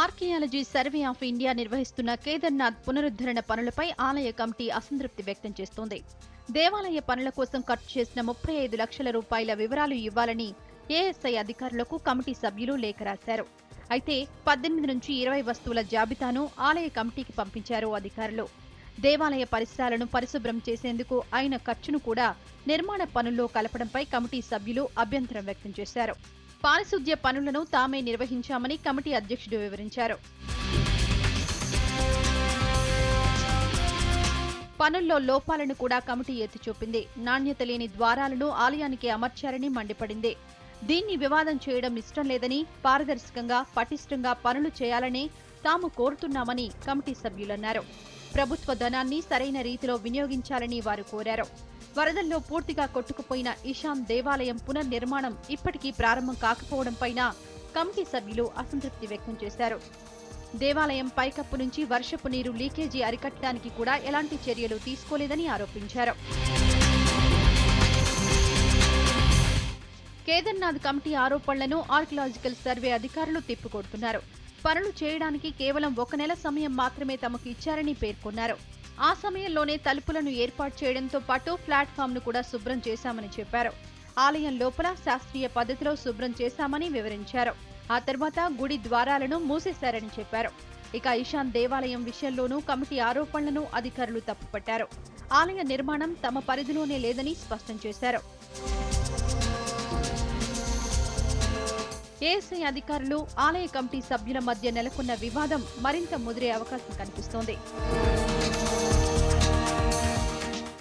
Archaeology survey of India నిర్వహిస్తున్న కేదార్నాథ్ పునరుద్ధరణ పనులపై ఆలయ కమిటీ అసంతృప్తి వ్యక్తం చేస్తోంది. దేవాలయ పనుల కోసం ఖర్చు చేసిన 35 లక్షల రూపాయల వివరాలు ఇవ్వాలని ఏఎస్ఐ అధికారులకు కమిటీ సభ్యులు లేఖ రాశారు. అయితే 18 నుంచి 20 వస్తువుల జాబితాను ఆలయ కమిటీకి పంపించారు అధికారులు. దేవాలయ పరిసరాలను పరిశుభ్రం చేసేందుకు అయిన ఖర్చును కూడా నిర్మాణ పనుల్లో కలపడంపై కమిటీ సభ్యులు అభ్యంతరం వ్యక్తం చేశారు. పారిశుద్ధ్య పనులను తామే నిర్వహించామని కమిటీ అధ్యక్షుడు వివరించారు. పనుల్లో లోపాలను కూడా కమిటీ ఎత్తిచూపింది. నాణ్యత లేని ద్వారాలను ఆలయానికి అమర్చారని మండిపడింది. దీన్ని వివాదం చేయడం ఇష్టం లేదని, పారదర్శకంగా పటిష్టంగా పనులు చేయాలని తాము కోరుతున్నామని కమిటీ సభ్యులన్నారు. ప్రభుత్వ ధనాన్ని సరైన రీతిలో వినియోగించాలని వారు కోరారు. వరదల్లో పూర్తిగా కొట్టుకుపోయిన ఈశాన్ దేవాలయం పునర్నిర్మాణం ఇప్పటికీ ప్రారంభం కాకపోవడంపైన కమిటీ సభ్యులు అసంతృప్తి వ్యక్తం చేశారు. దేవాలయం పైకప్పు నుంచి వర్షపు నీరు లీకేజీ అరికట్టడానికి కూడా ఎలాంటి చర్యలు తీసుకోలేదని ఆరోపించారు. కేదార్నాథ్ కమిటీ ఆరోపణలను ఆర్కియాలజికల్ సర్వే అధికారులు తిప్పికొడుతున్నారు. పనులు చేయడానికి కేవలం 1 నెల సమయం మాత్రమే తమకు ఇచ్చారని పేర్కొన్నారు. ఆ సమయంలోనే తలుపులను ఏర్పాటు చేయడంతో పాటు ప్లాట్ఫామ్ ను కూడా శుభ్రం చేశామని చెప్పారు. ఆలయం లోపల శాస్త్రీయ పద్ధతిలో శుభ్రం చేశామని వివరించారు. ఆ తర్వాత గుడి ద్వారాలను మూసేశారని చెప్పారు. ఇక ఈశాన్ దేవాలయం విషయంలోనూ కమిటీ ఆరోపణలను అధికారులు తప్పుపట్టారు. ఆలయ నిర్మాణం తమ పరిధిలోనే లేదని స్పష్టం చేశారు. ఏఎస్ఐ అధికారులు, ఆలయ కమిటీ సభ్యుల మధ్య నెలకొన్న వివాదం మరింత ముదిరే అవకాశం కనిపిస్తోంది.